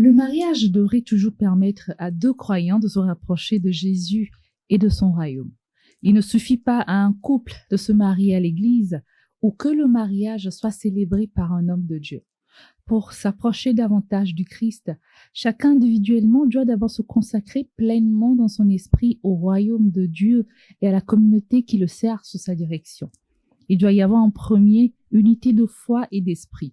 Le mariage devrait toujours permettre à deux croyants de se rapprocher de Jésus et de son royaume. Il ne suffit pas à un couple de se marier à l'église ou que le mariage soit célébré par un homme de Dieu. Pour s'approcher davantage du Christ, chacun individuellement doit d'abord se consacrer pleinement dans son esprit au royaume de Dieu et à la communauté qui le sert sous sa direction. Il doit y avoir en premier unité de foi et d'esprit.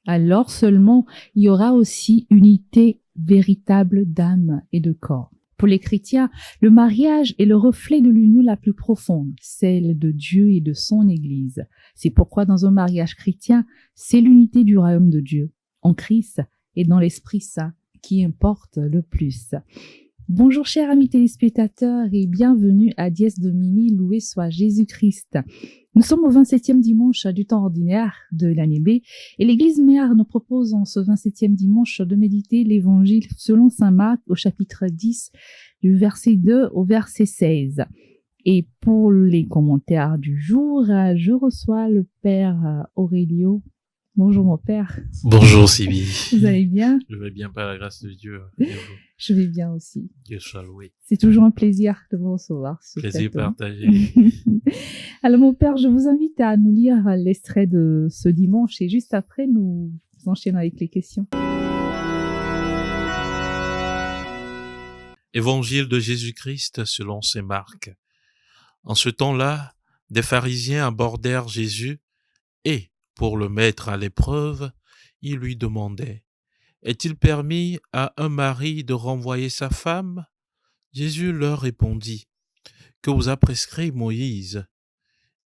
Alors seulement, il y aura aussi unité véritable d'âme et de corps. Pour les chrétiens, le mariage est le reflet de l'union la plus profonde, celle de Dieu et de son Église. C'est pourquoi dans un mariage chrétien, c'est l'unité du royaume de Dieu, en Christ et dans l'Esprit Saint, qui importe le plus. Bonjour chers amis téléspectateurs et bienvenue à Dies Domini, loué soit Jésus-Christ. Nous sommes au 27e dimanche du temps ordinaire de l'année B et l'Église Méard nous propose en ce 27e dimanche de méditer l'Évangile selon saint Marc au chapitre 10 du verset 2 au verset 16. Et pour les commentaires du jour, je reçois le Père Aurélio. Bonjour mon Père. Bonjour Sylvie. Vous allez bien? Je vais bien par la grâce de Dieu. Je vais bien aussi. Dieu soit loué. C'est toujours un plaisir de vous recevoir. Plaisir partagé. Alors mon Père, je vous invite à nous lire l'extrait de ce dimanche et juste après nous enchaînons avec les questions. Évangile de Jésus-Christ selon saint Marc. En ce temps-là, des pharisiens abordèrent Jésus et, pour le mettre à l'épreuve, ils lui demandaient: est-il permis à un mari de renvoyer sa femme? Jésus leur répondit: que vous a prescrit Moïse?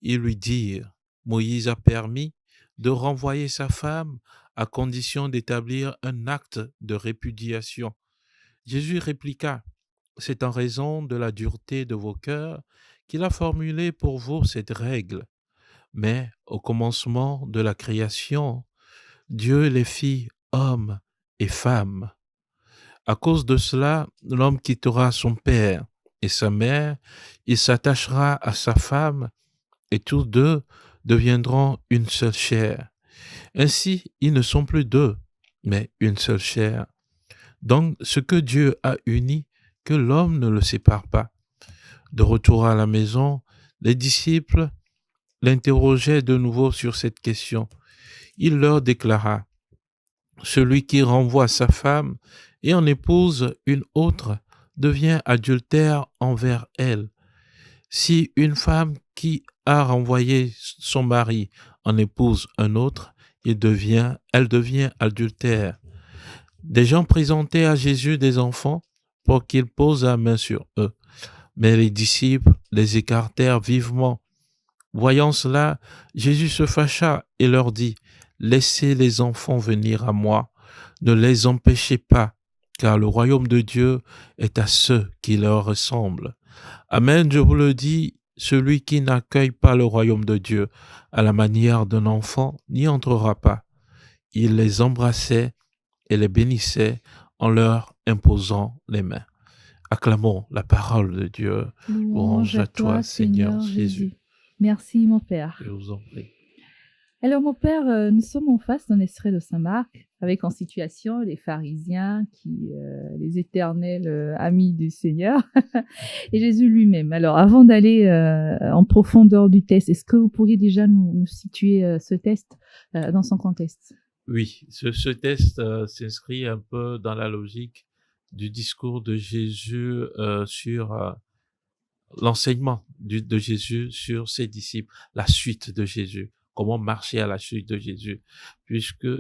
Ils lui dirent: Moïse a permis de renvoyer sa femme à condition d'établir un acte de répudiation. Jésus répliqua: c'est en raison de la dureté de vos cœurs qu'il a formulé pour vous cette règle. Mais au commencement de la création, Dieu les fit hommes et femmes. À cause de cela, l'homme quittera son père et sa mère, il s'attachera à sa femme, et tous deux deviendront une seule chair. Ainsi, ils ne sont plus deux, mais une seule chair. Donc, ce que Dieu a uni, que l'homme ne le sépare pas. De retour à la maison, les disciples l'interrogeaient de nouveau sur cette question. Il leur déclara: celui qui renvoie sa femme et en épouse une autre devient adultère envers elle. Si une femme qui a renvoyé son mari en épouse un autre, elle devient adultère. Des gens présentaient à Jésus des enfants pour qu'il pose la main sur eux. Mais les disciples les écartèrent vivement. Voyant cela, Jésus se fâcha et leur dit: laissez les enfants venir à moi, ne les empêchez pas, car le royaume de Dieu est à ceux qui leur ressemblent. Amen, je vous le dis, celui qui n'accueille pas le royaume de Dieu à la manière d'un enfant n'y entrera pas. Il les embrassait et les bénissait en leur imposant les mains. Acclamons la parole de Dieu. Louange à toi, Seigneur Jésus. Merci mon Père. Je vous en prie. Alors mon Père, nous sommes en face d'un extrait de saint Marc avec en situation les pharisiens, les éternels amis du Seigneur et Jésus lui-même. Alors avant d'aller en profondeur du texte, est-ce que vous pourriez déjà nous situer ce texte dans son contexte? Oui, ce texte s'inscrit un peu dans la logique du discours de Jésus sur l'enseignement de Jésus sur ses disciples, la suite de Jésus, comment marcher à la suite de Jésus,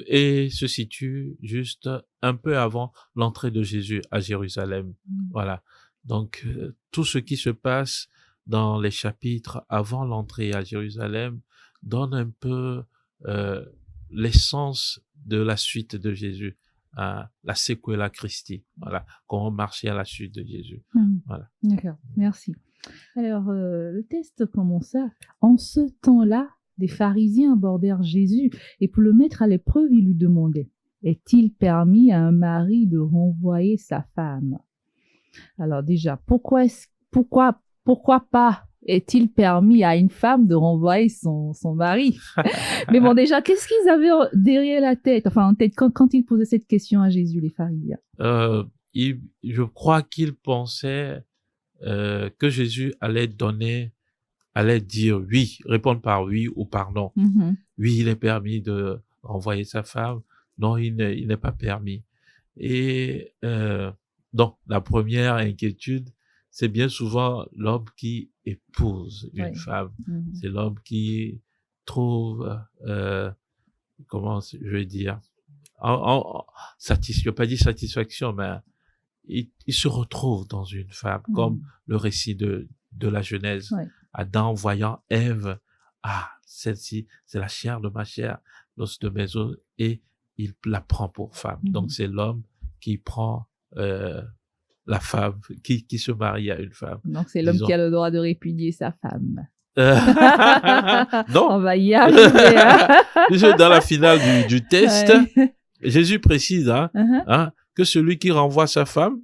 et se situe juste un peu avant l'entrée de Jésus à Jérusalem. Voilà. Donc, tout ce qui se passe dans les chapitres avant l'entrée à Jérusalem donne un peu l'essence de la suite de Jésus, la sequela Christi. Voilà. Comment marcher à la suite de Jésus. Voilà. D'accord, merci. Alors, le texte commença. En ce temps-là, des pharisiens abordèrent Jésus et pour le mettre à l'épreuve, ils lui demandaient: est-il permis à un mari de renvoyer sa femme? Alors déjà, pourquoi pas est-il permis à une femme de renvoyer son mari? Mais bon, déjà, qu'est-ce qu'ils avaient derrière la tête, enfin en tête, quand ils posaient cette question à Jésus, les pharisiens? Je crois qu'ils pensaient que Jésus allait dire oui, répondre par oui ou par non. Oui, il est permis de renvoyer sa femme. Non, il n'est pas permis. Et donc, la première inquiétude, c'est bien souvent l'homme qui épouse une femme. C'est l'homme qui trouve, comment je vais dire, je vais pas dire satisfaction, mais il se retrouve dans une femme, comme le récit de la Genèse. Adam voyant Ève, celle-ci, c'est la chair de ma chair, l'os de mes os, et il la prend pour femme. Donc c'est l'homme qui prend la femme, qui se marie à une femme. Donc c'est l'homme qui a le droit de répudier sa femme. Non. On va y arriver. Dans la finale du test, Jésus précise que celui qui renvoie sa femme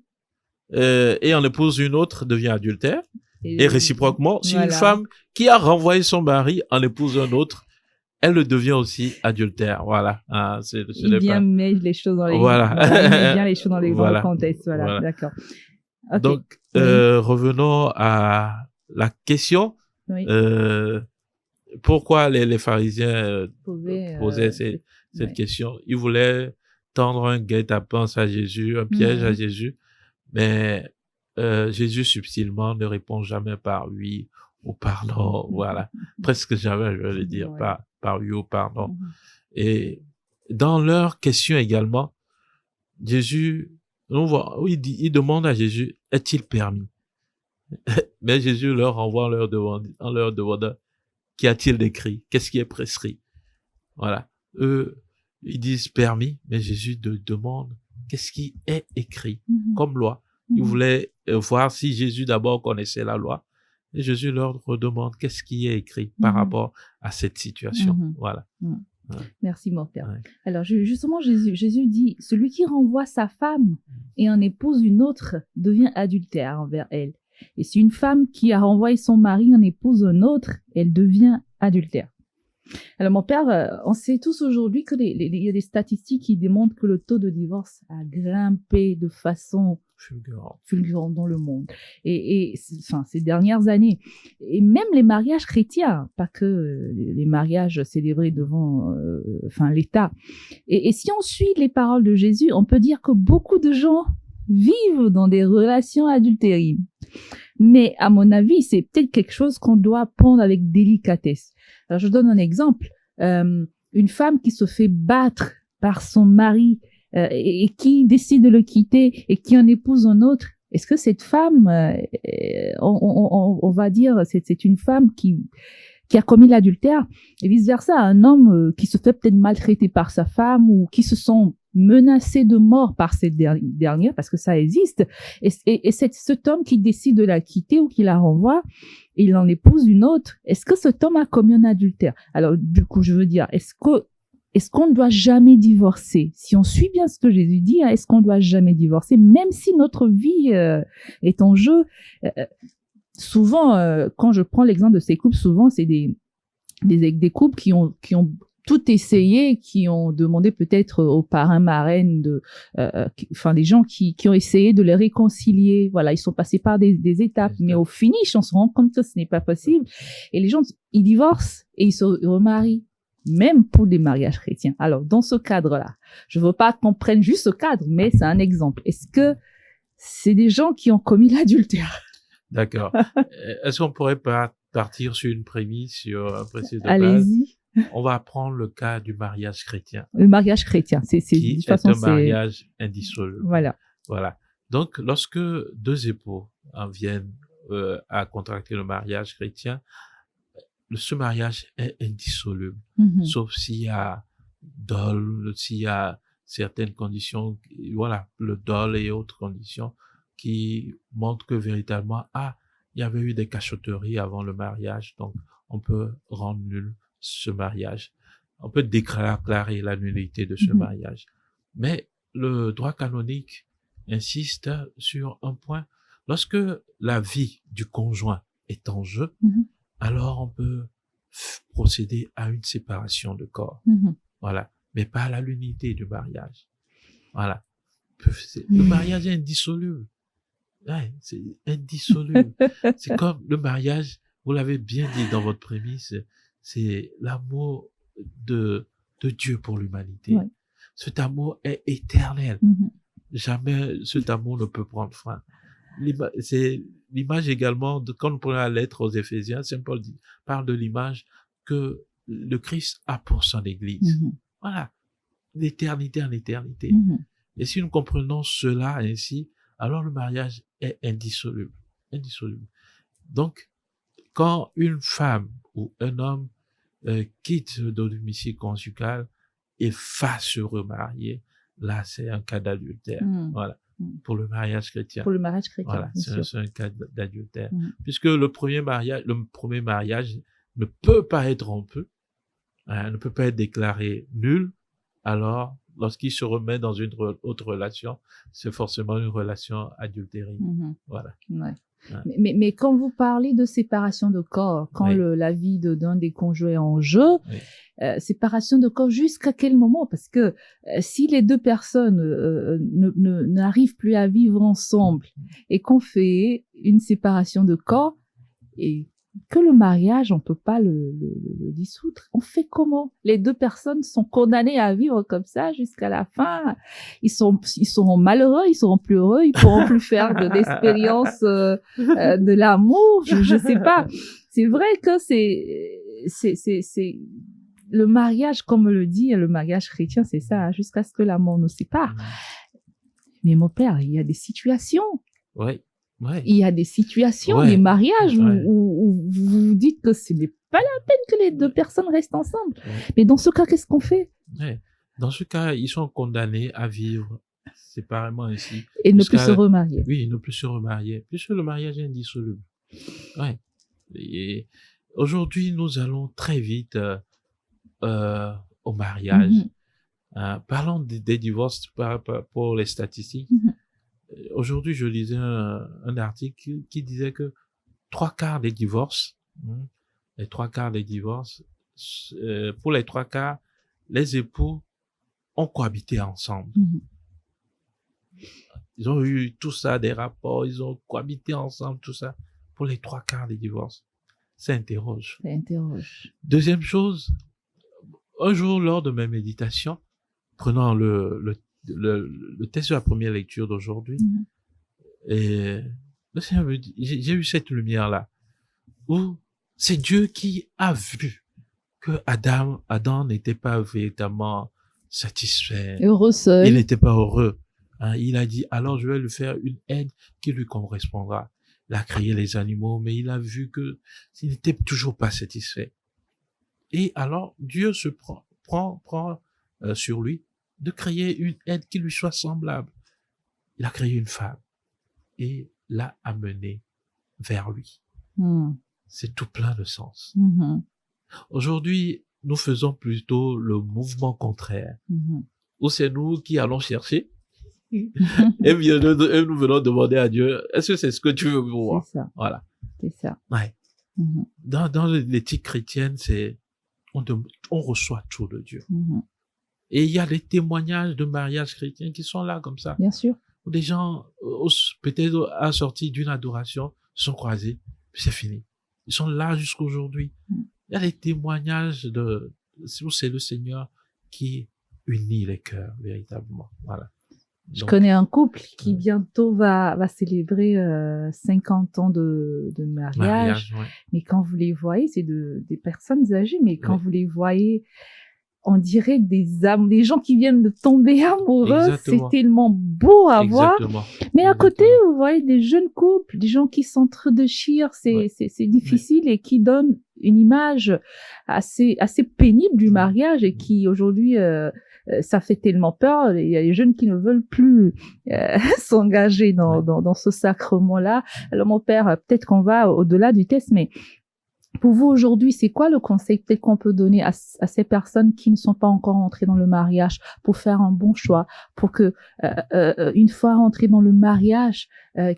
et en épouse une autre devient adultère. Et réciproquement, si une femme qui a renvoyé son mari en épouse un autre, elle le devient aussi adultère. Voilà. Il vient mettre les choses dans les il met bien les choses dans le contexte. Voilà. D'accord. Okay. Donc, revenons à la question. Pourquoi les pharisiens posaient cette question? Ils voulaient tendre un guet-apens à Jésus, un piège à Jésus, mais Jésus subtilement ne répond jamais par oui ou par non. Voilà, presque jamais, je vais le dire, par oui ou par non. Et dans leur question également, Jésus, on voit, il demande à Jésus, est-il permis? Mais Jésus leur renvoie en leur demandant, qu'y a-t-il d'écrit? Qu'est-ce qui est prescrit? Voilà. Eux, ils disent permis, mais Jésus demande, qu'est-ce qui est écrit comme loi? Ils voulaient voir si Jésus d'abord connaissait la loi. Et Jésus leur redemande, qu'est-ce qui est écrit par rapport à cette situation? Voilà. Merci, mon père. Alors, justement, Jésus dit, celui qui renvoie sa femme et en épouse une autre devient adultère envers elle. Et si une femme qui a renvoyé son mari en épouse un autre, elle devient adultère. Alors, mon père, on sait tous aujourd'hui qu'il y a des statistiques qui démontrent que le taux de divorce a grimpé de façon fulgurante dans le monde. Et ces dernières années. Et même les mariages chrétiens, pas que les mariages célébrés devant l'État. Et si on suit les paroles de Jésus, on peut dire que beaucoup de gens vivent dans des relations adultères. Mais à mon avis, c'est peut-être quelque chose qu'on doit prendre avec délicatesse. Alors, je donne un exemple. Une femme qui se fait battre par son mari et qui décide de le quitter et qui en épouse un autre, est-ce que cette femme, on va dire, c'est une femme qui a commis l'adultère, et vice-versa, un homme qui se fait peut-être maltraiter par sa femme ou qui se sent menacé de mort par cette dernière, parce que ça existe, et cet homme qui décide de la quitter ou qui la renvoie, et il en épouse une autre, est-ce que cet homme a commis un adultère? Alors, du coup, je veux dire, est-ce qu'on ne doit jamais divorcer? Si on suit bien ce que Jésus dit, est-ce qu'on ne doit jamais divorcer, même si notre vie est en jeu? Souvent, quand je prends l'exemple de ces couples, souvent, c'est des couples qui ont tout essayé, qui ont demandé peut-être aux parrains, marraines, des gens qui ont essayé de les réconcilier. Voilà, ils sont passés par des étapes, mais au finish, on se rend compte que ce n'est pas possible. Et les gens, ils divorcent et ils se remarient, même pour des mariages chrétiens. Alors, dans ce cadre-là, je veux pas qu'on prenne juste ce cadre, mais c'est un exemple. Est-ce que c'est des gens qui ont commis l'adultère? D'accord. Est-ce qu'on pourrait partir sur une prémisse, sur un principe de base? Allez-y. On va prendre le cas du mariage chrétien. Le mariage chrétien, qui de toute façon, un mariage indissoluble. Voilà. Donc, lorsque deux époux viennent à contracter le mariage chrétien, ce mariage est indissoluble, sauf s'il y a dol, s'il y a certaines conditions, voilà, le dol et autres conditions qui montrent que véritablement, il y avait eu des cachotteries avant le mariage, donc on peut rendre nul ce mariage. On peut déclarer la nullité de ce mariage. Mais le droit canonique insiste sur un point. Lorsque la vie du conjoint est en jeu, Mhm. alors on peut procéder à une séparation de corps. Mhm. Voilà. Mais pas à l'unité du mariage. Voilà. Le mariage est indissoluble. Ouais, c'est indissoluble. C'est comme le mariage, vous l'avez bien dit dans votre prémisse, c'est l'amour de Dieu pour l'humanité. Ouais. Cet amour est éternel. Mhm. Jamais cet amour ne peut prendre fin. C'est l'image également, quand on prend la lettre aux Éphésiens, Saint Paul parle de l'image que le Christ a pour son Église. Mhm. Voilà. D'éternité en éternité. Mhm. Et si nous comprenons cela ainsi, alors le mariage est indissoluble. Indissoluble. Donc, quand une femme ou un homme quitte le domicile conjugal et va se remarier, là, c'est un cas d'adultère. Mhm. Voilà. Mhm. Pour le mariage chrétien. Pour le mariage chrétien, Voilà, bien sûr. c'est un cas d'adultère. Mhm. Puisque le premier mariage ne peut pas être rompu, ne peut pas être déclaré nul, alors, lorsqu'il se remet dans une autre relation, c'est forcément une relation adultérine. Mhm. Voilà. Ouais. Ouais. Mais quand vous parlez de séparation de corps, quand Oui. la vie d'un des conjoints est en jeu, Oui. séparation de corps jusqu'à quel moment? Parce que si les deux personnes n'arrivent plus à vivre ensemble et qu'on fait une séparation de corps et que le mariage, on peut pas le dissoudre. On fait comment? Les deux personnes sont condamnées à vivre comme ça jusqu'à la fin. Ils seront malheureux, ils seront plus heureux, ils pourront plus faire d'expérience de l'amour. Je sais pas. C'est vrai que c'est le mariage, comme le dit le mariage chrétien, c'est ça, hein, jusqu'à ce que la mort nous sépare. Mais mon père, il y a des situations. Oui. Ouais. Il y a des situations, Ouais. des mariages Ouais. où vous vous dites que ce n'est pas la peine que les deux personnes restent ensemble. Ouais. Mais dans ce cas, qu'est-ce qu'on fait? Ouais. Dans ce cas, ils sont condamnés à vivre séparément ainsi. Et ne plus se remarier. Oui, ne plus se remarier. Puisque le mariage est indissoluble. Ouais. Et aujourd'hui, nous allons très vite au mariage. Mhm. Parlons des divorces pour les statistiques. Mhm. Aujourd'hui, je lisais un article qui disait que 3/4 des divorces, les 3/4 des divorces, pour les 3/4, les époux ont cohabité ensemble. Mhm. Ils ont eu tout ça, des rapports, ils ont cohabité ensemble, tout ça. Pour les 3/4 des divorces, ça interroge. Ça interroge. Deuxième chose, un jour, lors de mes méditations, prenant le texte de la première lecture d'aujourd'hui, Mhm. et le Seigneur me dit, j'ai eu cette lumière-là, où c'est Dieu qui a vu que Adam n'était pas véritablement satisfait. Heureux seul. Il n'était pas heureux. Il a dit, alors je vais lui faire une aide qui lui correspondra. Il a créé les animaux, mais il a vu que il n'était toujours pas satisfait. Et alors, Dieu se prend sur lui de créer une aide qui lui soit semblable. Il a créé une femme et l'a amenée vers lui. Mhm. C'est tout plein de sens. Mhm. Aujourd'hui, nous faisons plutôt le mouvement contraire, Mhm. où c'est nous qui allons chercher Mhm. et nous venons demander à Dieu, est-ce que c'est ce que tu veux pour moi? C'est ça. Voilà. C'est ça. Ouais. Mhm. Dans l'éthique chrétienne, on reçoit tout de Dieu. Mhm. Et il y a des témoignages de mariage chrétien qui sont là comme ça. Bien sûr. Où des gens, peut-être assortis d'une adoration, sont croisés, puis c'est fini. Ils sont là jusqu'aujourd'hui. Mm. Il y a des témoignages où c'est le Seigneur qui unit les cœurs, véritablement. Voilà. Je Donc, connais un couple qui bientôt va célébrer 50 ans de mariage. ouais. Mais quand vous les voyez, c'est des personnes âgées, mais quand Oui. vous les voyez, on dirait des gens qui viennent de tomber amoureux. Exactement. C'est tellement beau à voir. Exactement. Mais à côté, Exactement. vous voyez des jeunes couples, des gens qui s'entre-déchirent, c'est difficile et qui donnent une image assez pénible du mariage et qui aujourd'hui, ça fait tellement peur. Il y a des jeunes qui ne veulent plus s'engager dans ce sacrement-là. Alors mon père, peut-être qu'on va au-delà du test, mais Pour vous aujourd'hui, c'est quoi le conseil peut-être qu'on peut donner à ces personnes qui ne sont pas encore entrées dans le mariage pour faire un bon choix, pour que une fois rentrées dans le mariage,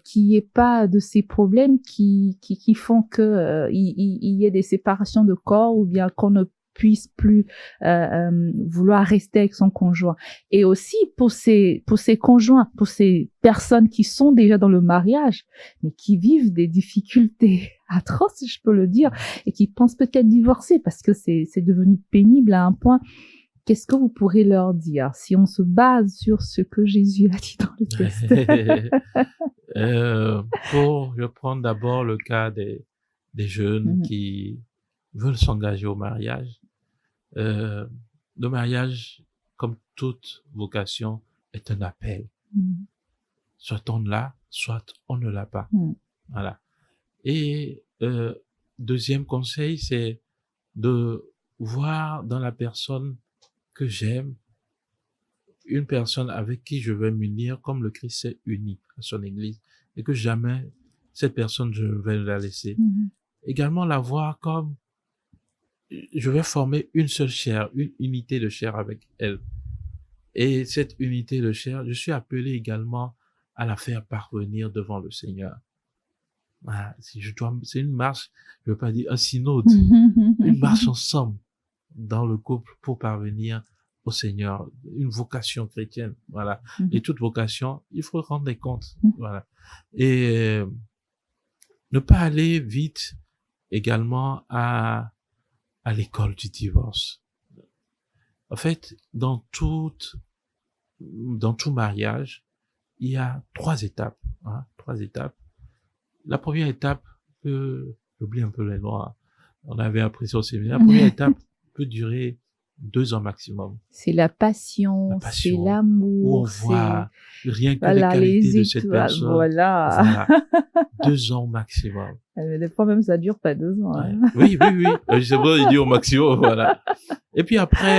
qu'il n'y ait pas de ces problèmes qui font que il y ait des séparations de corps ou bien qu'on ne puisse plus vouloir rester avec son conjoint. Et aussi pour ces conjoints, pour ces personnes qui sont déjà dans le mariage, mais qui vivent des difficultés atroces, si je peux le dire, et qui pensent peut-être divorcer parce que c'est devenu pénible à un point. Qu'est-ce que vous pourrez leur dire si on se base sur ce que Jésus a dit dans le texte? Je vais prendre d'abord le cas des jeunes qui veulent s'engager au mariage. Le mariage, comme toute vocation, est un appel. Soit on l'a, soit on ne l'a pas. Voilà. Et deuxième conseil, c'est de voir dans la personne que j'aime une personne avec qui je vais m'unir comme le Christ s'est uni à son Église et que jamais cette personne je vais la laisser. Également la voir comme je vais former une seule chair, une unité de chair avec elle. Et cette unité de chair, je suis appelé également à la faire parvenir devant le Seigneur. Voilà, c'est une marche, je veux pas dire un synode, une marche ensemble dans le couple pour parvenir au Seigneur, une vocation chrétienne, voilà. Et toute vocation, il faut rendre des comptes, voilà. Et ne pas aller vite également à l'école du divorce. En fait, dans tout mariage, il y a 3 étapes, hein, 3 étapes. La première étape j'oublie un peu les noms, on avait appris ça au séminaire. La première étape peut durer 2 ans maximum. C'est la passion, c'est l'amour. Où on voit rien que les qualités de cette personne. Voilà. 2 ans maximum. Des fois même ça dure pas 2 ans. Hein. Oui. C'est bon, il dit au maximum, voilà. Et puis après,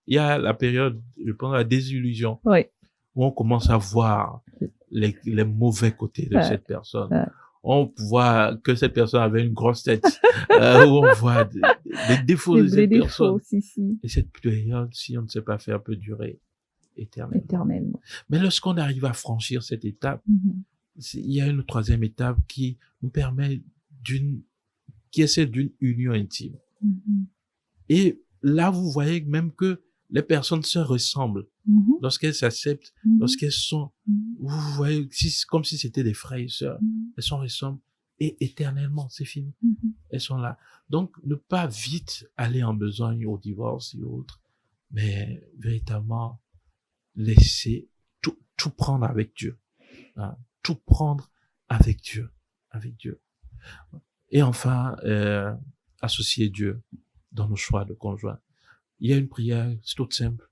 il y a la période, je pense, la désillusion. Oui. Où on commence à voir les mauvais côtés de cette personne. On voit que cette personne avait une grosse tête, où on voit des défauts de cette personne. Et cette période, si on ne sait pas faire, peut durer éternellement. Mais lorsqu'on arrive à franchir cette étape, il y a une 3e étape qui nous permet qui est celle d'une union intime. Et là, vous voyez même que les personnes se ressemblent. Lorsqu'elles s'acceptent, lorsqu'elles sont, vous voyez, comme si c'était des frères et sœurs. Elles se ressemblent et éternellement, c'est fini. Elles sont là. Donc, ne pas vite aller en besogne au divorce et autres, mais véritablement laisser tout prendre avec Dieu. Hein, tout prendre avec Dieu. Et enfin, associer Dieu dans nos choix de conjoint. Il y a une prière, c'est toute simple,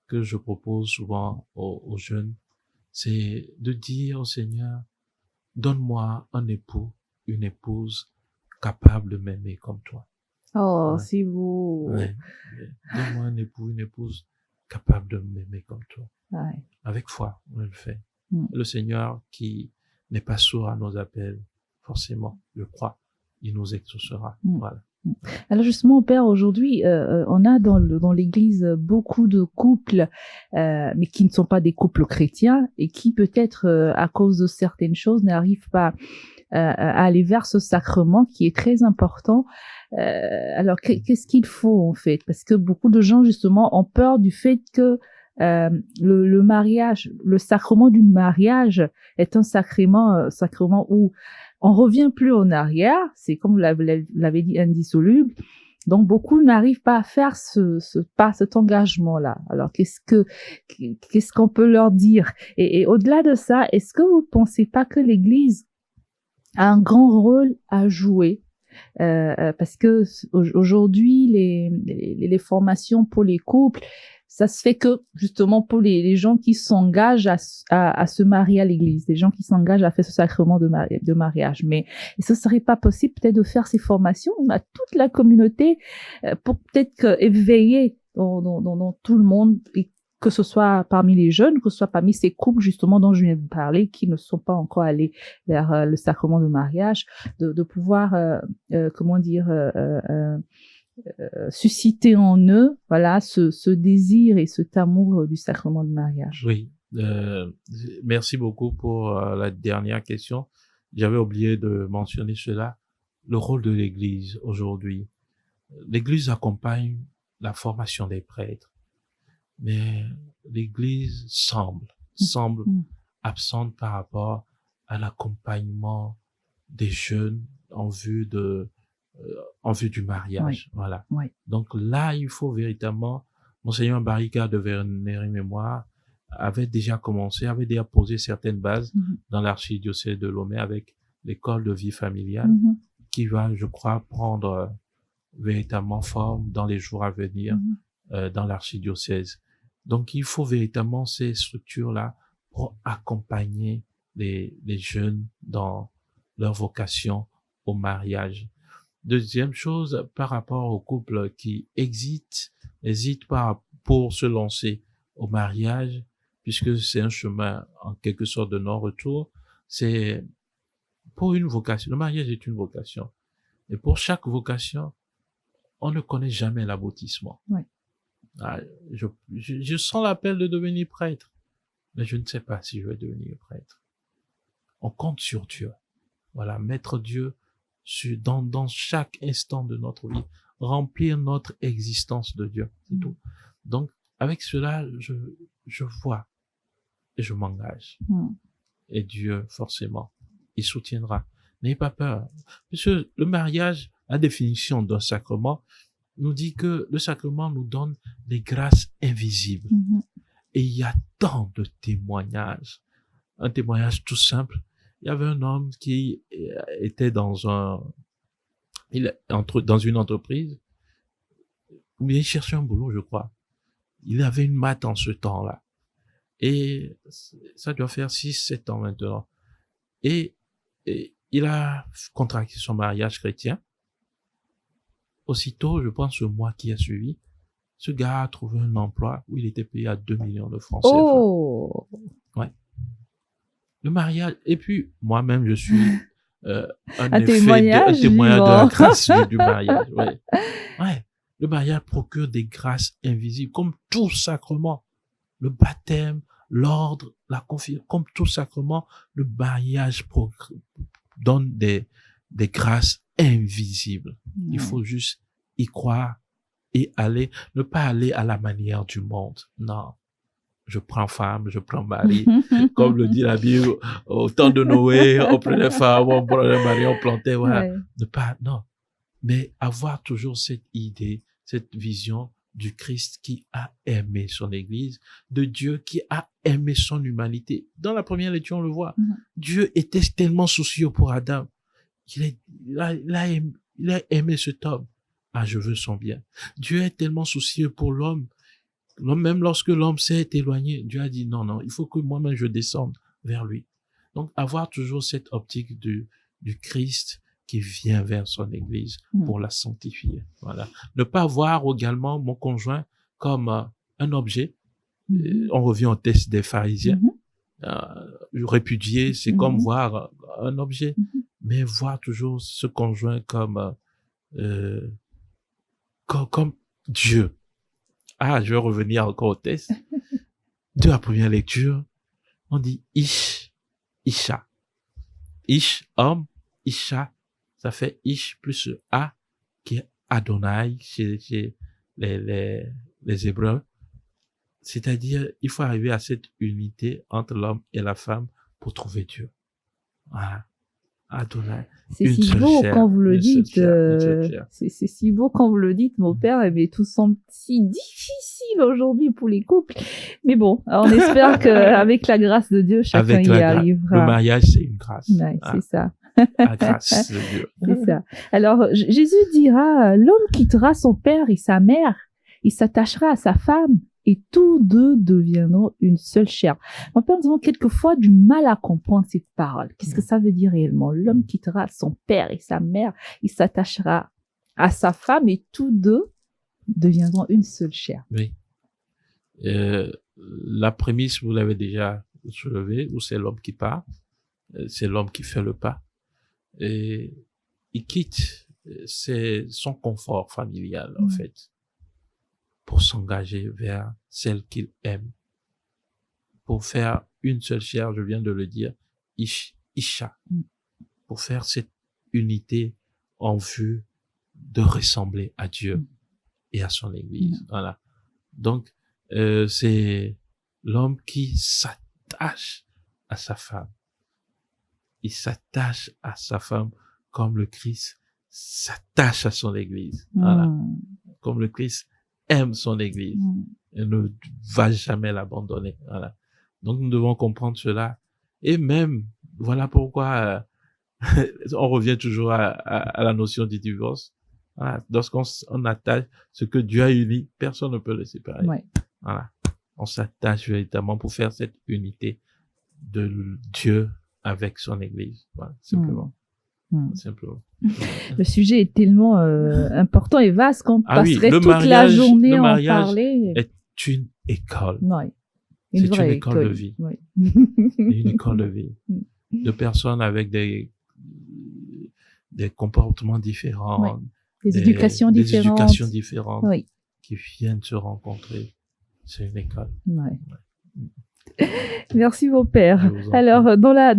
que je propose souvent aux jeunes, c'est de dire au Seigneur, donne-moi un époux, une épouse capable de m'aimer comme toi. Oh, ouais. C'est beau. Ouais. Donne-moi un époux, une épouse capable de m'aimer comme toi. Ouais. Avec foi, on le fait. Le Seigneur qui n'est pas sourd à nos appels, forcément, je crois, il nous exaucera. Voilà. Alors justement, Père, aujourd'hui, on a dans l'Église beaucoup de couples, mais qui ne sont pas des couples chrétiens et qui peut-être, à cause de certaines choses, n'arrivent pas à aller vers ce sacrement qui est très important. Alors, qu'est-ce qu'il faut en fait? Parce que beaucoup de gens justement ont peur du fait que le mariage, le sacrement du mariage est un sacrement où on revient plus en arrière, c'est comme vous l'avez dit, indissoluble. Donc beaucoup n'arrivent pas à faire cet engagement-là. Alors qu'est-ce qu'on peut leur dire? Et au-delà de ça, est-ce que vous pensez pas que l'Église a un grand rôle à jouer? Parce que aujourd'hui les formations pour les couples, ça se fait que justement pour les gens qui s'engagent à se marier à l'église, les gens qui s'engagent à faire ce sacrement de mariage. Mais ce serait pas possible peut-être de faire ces formations à toute la communauté pour peut-être éveiller dans tout le monde et que ce soit parmi les jeunes, que ce soit parmi ces couples justement dont je viens de parler, qui ne sont pas encore allés vers le sacrement de mariage, de pouvoir, susciter en eux, voilà, ce désir et cet amour du sacrement de mariage. Oui, merci beaucoup pour la dernière question. J'avais oublié de mentionner cela, le rôle de l'Église aujourd'hui. L'Église accompagne la formation des prêtres, mais l'Église semble absente par rapport à l'accompagnement des jeunes en vue du mariage. Oui. Voilà. Oui. Donc là, il faut véritablement, Monseigneur Barrica de Vénéry-Mémoire avait déjà posé certaines bases dans l'archidiocèse de Lomé avec l'école de vie familiale qui va, je crois, prendre véritablement forme dans les jours à venir dans l'archidiocèse. Donc, il faut véritablement ces structures-là pour accompagner les jeunes dans leur vocation au mariage. Deuxième chose, par rapport aux couples qui hésitent pour se lancer au mariage, puisque c'est un chemin en quelque sorte de non-retour, c'est pour une vocation. Le mariage est une vocation. Et pour chaque vocation, on ne connaît jamais l'aboutissement. Oui. Je sens l'appel de devenir prêtre, mais je ne sais pas si je vais devenir prêtre. On compte sur Dieu. Voilà, mettre Dieu dans chaque instant de notre vie, remplir notre existence de Dieu, c'est tout. Donc, avec cela, je vois et je m'engage. Et Dieu, forcément, il soutiendra. N'ayez pas peur. Parce que le mariage, la définition d'un sacrement, nous dit que le sacrement nous donne des grâces invisibles. Et il y a tant de témoignages. Un témoignage tout simple. Il y avait un homme qui était dans une entreprise où il cherchait un boulot, je crois. Il avait une maths en ce temps-là. Et ça doit faire 6-7 ans maintenant. Et il a contracté son mariage chrétien. Aussitôt, je pense, le mois qui a suivi, ce gars a trouvé un emploi où il était payé à 2 millions de francs CFA. Oh! Ouais. Le mariage, et puis moi-même, je suis un témoignage de la grâce du mariage. Ouais. Ouais. Le mariage procure des grâces invisibles, comme tout sacrement. Le baptême, l'ordre, la confirmation, comme tout sacrement, le mariage donne des grâces invisibles. Il faut juste y croire et ne pas aller à la manière du monde. Non. Je prends femme, je prends mari. Comme le dit la Bible, au temps de Noé, on prenait femme, on prenait mari, on plantait, voilà. Non. Mais avoir toujours cette idée, cette vision du Christ qui a aimé son Église, de Dieu qui a aimé son humanité. Dans la première lecture, on le voit. Dieu était tellement soucieux pour Adam. Il a aimé cet homme. Ah, je veux son bien. Dieu est tellement soucieux pour l'homme. Même lorsque l'homme s'est éloigné, Dieu a dit non, il faut que moi-même je descende vers lui. Donc, avoir toujours cette optique du Christ qui vient vers son Église pour la sanctifier. Voilà. Ne pas voir également mon conjoint comme un objet. On revient au test des pharisiens. Répudier, c'est comme voir un objet. Mais voir toujours ce conjoint comme Dieu. Ah, je vais revenir encore au test. De la première lecture, on dit Ish, Isha. Ish, homme, Isha, ça fait Ish plus A, qui est Adonai chez les Hébreux. C'est-à-dire, il faut arriver à cette unité entre l'homme et la femme pour trouver Dieu. Voilà. Adonai. C'est si beau quand vous le dites. C'est si beau quand vous le dites, mon père. Mais tout semble si difficile aujourd'hui pour les couples. Mais bon, on espère qu'avec la grâce de Dieu, chacun y arrivera. Le mariage, c'est une grâce. Ouais, c'est ça. La grâce de Dieu. C'est ça. Alors, Jésus dira, l'homme quittera son père et sa mère, il s'attachera à sa femme, et tous deux deviendront une seule chair. Mon père, nous avons quelquefois du mal à comprendre cette parole. Qu'est-ce que ça veut dire réellement? L'homme quittera son père et sa mère, il s'attachera à sa femme et tous deux deviendront une seule chair. Oui. la prémisse, vous l'avez déjà soulevée, où c'est l'homme qui part, c'est l'homme qui fait le pas, et il quitte c'est son confort familial, en fait, pour s'engager vers celle qu'il aime, pour faire une seule chair, je viens de le dire, Isha, pour faire cette unité en vue de ressembler à Dieu et à son Église. Voilà. Donc, c'est l'homme qui s'attache à sa femme. Il s'attache à sa femme comme le Christ s'attache à son Église. Voilà. Comme le Christ aime son Église. Il ne va jamais l'abandonner. Voilà. Donc, nous devons comprendre cela. Et même, voilà pourquoi on revient toujours à la notion du divorce. Voilà. Lorsqu'on attache ce que Dieu a uni, personne ne peut le séparer. Ouais. Voilà. On s'attache véritablement pour faire cette unité de Dieu avec son Église. Voilà, simplement. Simplement. Le sujet est tellement important et vaste qu'on passerait toute la mariage, journée le à en mariage parler. est une école. Ouais. C'est une école de vie. Ouais. Une école de vie. De personnes avec des comportements différents. Ouais. Des éducations différentes. Oui. Qui viennent se rencontrer. C'est une école. Ouais. Merci mon père. Alors dans la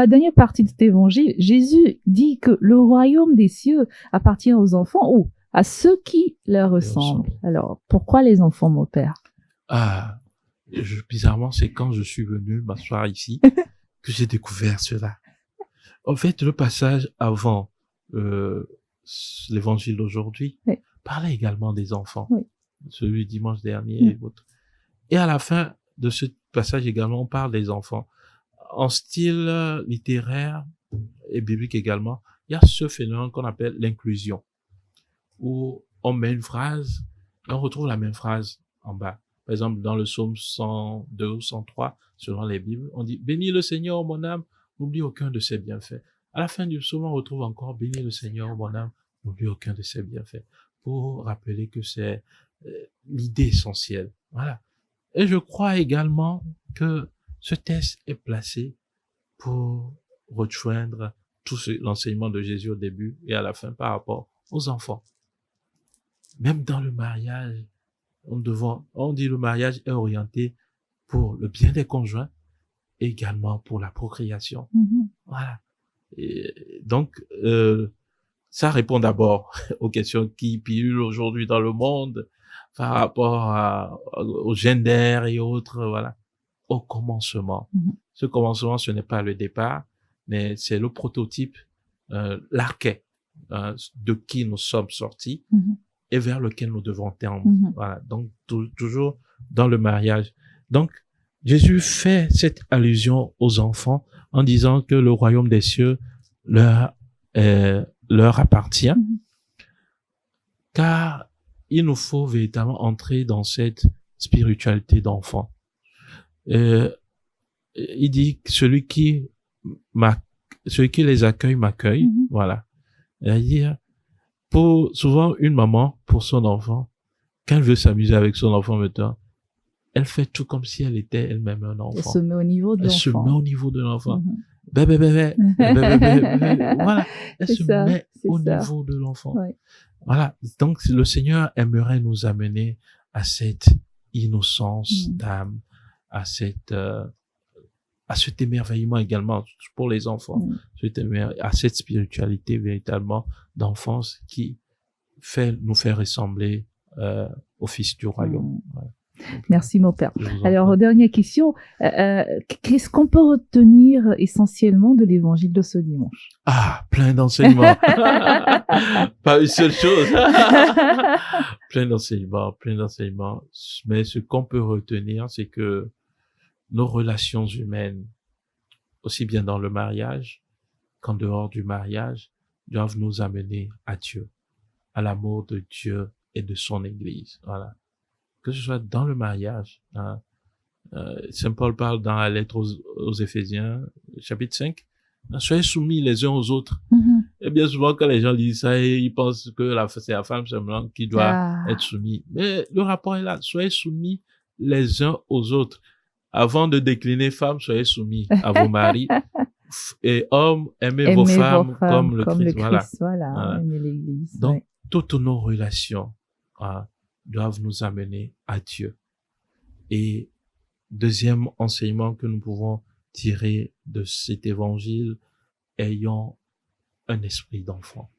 dernière partie de cet évangile, Jésus dit que le royaume des cieux appartient aux enfants ou à ceux qui leur ressemblent. Alors pourquoi les enfants, mon père? Bizarrement, c'est quand je suis venu m'asseoir ici que j'ai découvert cela. En fait, le passage avant l'évangile d'aujourd'hui parlait également des enfants. Celui du dimanche dernier et l'autre. Et à la fin de ce passage également, on parle des enfants. En style littéraire et biblique également, il y a ce phénomène qu'on appelle l'inclusion, où on met une phrase et on retrouve la même phrase en bas. Par exemple, dans le psaume 102 ou 103, selon les Bibles, on dit « Bénis le Seigneur, mon âme, n'oublie aucun de ses bienfaits ». À la fin du psaume, on retrouve encore « Bénis le Seigneur, mon âme, n'oublie aucun de ses bienfaits », pour rappeler que c'est l'idée essentielle. Voilà. Et je crois également que ce texte est placé pour rejoindre tout l'enseignement de Jésus au début et à la fin par rapport aux enfants. Même dans le mariage, on dit le mariage est orienté pour le bien des conjoints et également pour la procréation. Voilà. Et donc, ça répond d'abord aux questions qui pullulent aujourd'hui dans le monde par rapport au gender et autres, voilà, au commencement. Ce commencement, ce n'est pas le départ, mais c'est le prototype, l'archet, de qui nous sommes sortis et vers lequel nous devons tendre. Voilà. Donc, toujours dans le mariage. Donc, Jésus fait cette allusion aux enfants en disant que le royaume des cieux leur appartient, car il nous faut véritablement entrer dans cette spiritualité d'enfant. Il dit que celui qui les accueille m'accueille, voilà. C'est-à-dire, souvent une maman, pour son enfant, quand elle veut s'amuser avec son enfant maintenant, elle fait tout comme si elle était elle-même un enfant. Elle se met au niveau de l'enfant. Elle se met au niveau de l'enfant. Bébé, voilà. Elle se met au niveau de l'enfant. Ouais. Voilà. Donc, le Seigneur aimerait nous amener à cette innocence d'âme, à cet émerveillement également pour les enfants, à cette spiritualité véritablement d'enfance qui nous fait ressembler au Fils du Royaume. Ouais. Merci mon père. Alors, dernière question, qu'est-ce qu'on peut retenir essentiellement de l'évangile de ce dimanche? Plein d'enseignements. Pas une seule chose. Plein d'enseignements. Mais ce qu'on peut retenir, c'est que nos relations humaines, aussi bien dans le mariage qu'en dehors du mariage, doivent nous amener à Dieu, à l'amour de Dieu et de son Église. Voilà. Que ce soit dans le mariage. Saint Paul parle dans la lettre aux Éphésiens, chapitre 5, soyez soumis les uns aux autres. Et bien souvent, quand les gens disent ça, ils pensent que c'est la femme seulement qui doit être soumise. Mais le rapport est là. Soyez soumis les uns aux autres. Avant de décliner femmes, soyez soumis à vos maris. Et hommes, aimez vos femmes comme le Christ. Voilà. Aimez l'Église. Donc, toutes nos relations doivent nous amener à Dieu. Et deuxième enseignement que nous pouvons tirer de cet évangile, ayons un esprit d'enfant.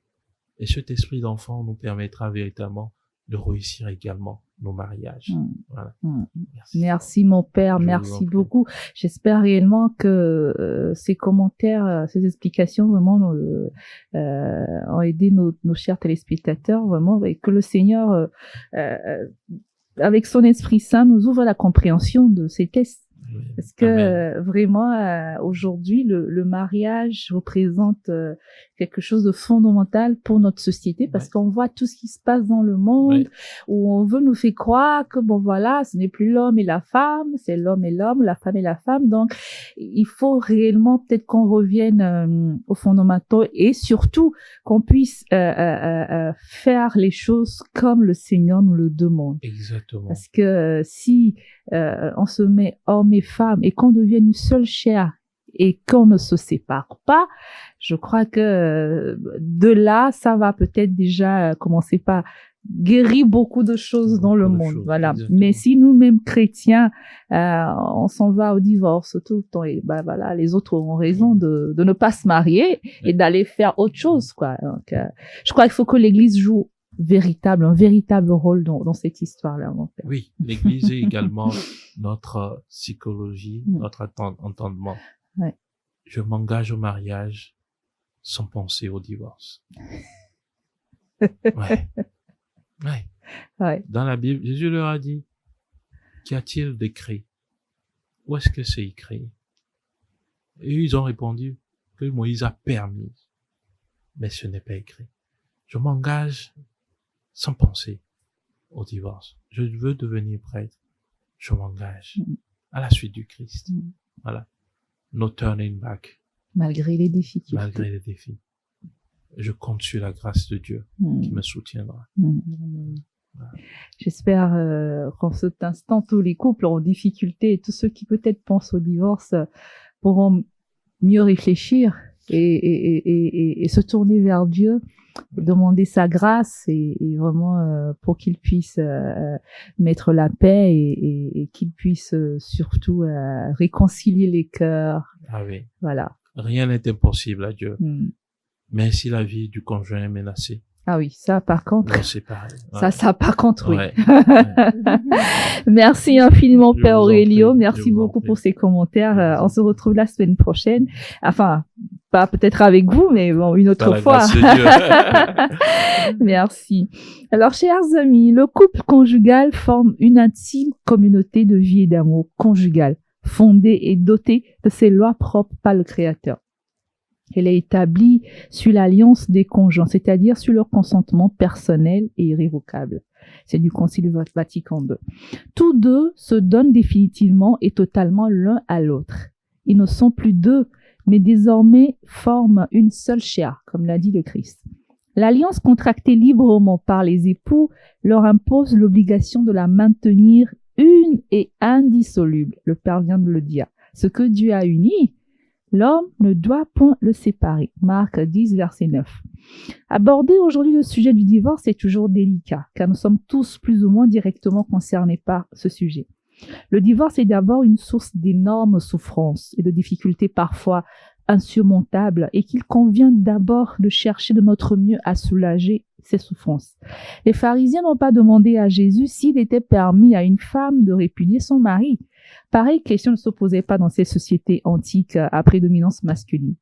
Et cet esprit d'enfant nous permettra véritablement de réussir également nos mariages. Voilà. Merci mon père, merci beaucoup. J'espère réellement que ces commentaires, ces explications vraiment ont aidé nos chers téléspectateurs vraiment, et que le Seigneur, avec son Esprit Saint, nous ouvre la compréhension de ces textes. Parce que vraiment, aujourd'hui, le mariage représente quelque chose de fondamental pour notre société, parce qu'on voit tout ce qui se passe dans le monde, où on veut nous faire croire que, bon voilà, ce n'est plus l'homme et la femme, c'est l'homme et l'homme, la femme et la femme. Donc, il faut réellement peut-être qu'on revienne aux fondamentaux, et surtout qu'on puisse faire les choses comme le Seigneur nous le demande. Exactement. Parce que si on se met hommes et femmes et qu'on devienne une seule chair et qu'on ne se sépare pas, je crois que de là, ça va peut-être déjà commencer par guérir beaucoup de choses dans le monde. Voilà. Exactement. Mais si nous-mêmes chrétiens, on s'en va au divorce tout le temps, et ben voilà, les autres auront raison de ne pas se marier et d'aller faire autre chose, quoi. Donc, je crois qu'il faut que l'Église joue un véritable rôle dans cette histoire-là. Oui, l'Église est également notre psychologie, notre entendement. Ouais. Je m'engage au mariage sans penser au divorce. Ouais. Dans la Bible, Jésus leur a dit, qu'y a-t-il d'écrit? Où est-ce que c'est écrit? Et ils ont répondu que Moïse a permis, mais ce n'est pas écrit. Je m'engage sans penser au divorce. Je veux devenir prêtre. Je m'engage à la suite du Christ. Voilà. No turning back. Malgré les défis. Malgré les défis. Je compte sur la grâce de Dieu qui me soutiendra. Voilà. J'espère qu'en cet instant, tous les couples en difficulté et tous ceux qui peut-être pensent au divorce pourront mieux réfléchir et se tourner vers Dieu, demander sa grâce et vraiment pour qu'il puisse mettre la paix et qu'il puisse surtout réconcilier les cœurs. Ah oui. Voilà. Rien n'est impossible à Dieu. Mais si la vie du conjoint est menacée. Ah oui, ça par contre. C'est pareil. Ça par contre, oui. Merci infiniment, Père Aurélio. Merci beaucoup pour ces commentaires. On se retrouve la semaine prochaine. Enfin, pas peut-être avec vous, mais bon, une autre fois. Merci. Alors, chers amis, le couple conjugal forme une intime communauté de vie et d'amour conjugal, fondée et dotée de ses lois propres par le Créateur. Elle est établie sur l'alliance des conjoints, c'est-à-dire sur leur consentement personnel et irrévocable. C'est du Concile Vatican II. Tous deux se donnent définitivement et totalement l'un à l'autre. Ils ne sont plus deux, mais désormais forment une seule chair, comme l'a dit le Christ. L'alliance contractée librement par les époux leur impose l'obligation de la maintenir une et indissoluble. Le Père vient de le dire. Ce que Dieu a uni, l'homme ne doit point le séparer. Marc 10, verset 9. Aborder aujourd'hui le sujet du divorce est toujours délicat, car nous sommes tous plus ou moins directement concernés par ce sujet. Le divorce est d'abord une source d'énormes souffrances et de difficultés parfois insurmontables, et qu'il convient d'abord de chercher de notre mieux à soulager ces souffrances. Les pharisiens n'ont pas demandé à Jésus s'il était permis à une femme de répudier son mari. Pareille question ne s'opposait pas dans ces sociétés antiques à prédominance masculine.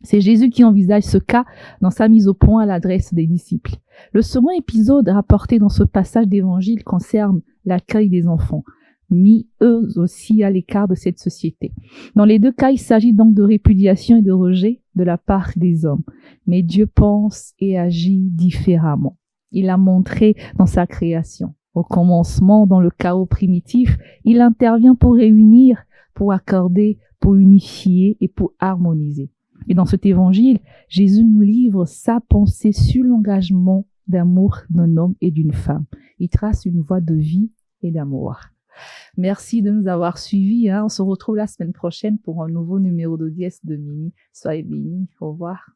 C'est Jésus qui envisage ce cas dans sa mise au point à l'adresse des disciples. Le second épisode rapporté dans ce passage d'évangile concerne l'accueil des enfants, mis eux aussi à l'écart de cette société. Dans les deux cas, il s'agit donc de répudiation et de rejet de la part des hommes. Mais Dieu pense et agit différemment. Il l'a montré dans sa création. Au commencement, dans le chaos primitif, il intervient pour réunir, pour accorder, pour unifier et pour harmoniser. Et dans cet évangile, Jésus nous livre sa pensée sur l'engagement d'amour d'un homme et d'une femme. Il trace une voie de vie et d'amour. Merci de nous avoir suivis. Hein. On se retrouve la semaine prochaine pour un nouveau numéro d'audience de Mini. Soyez bénis. Au revoir.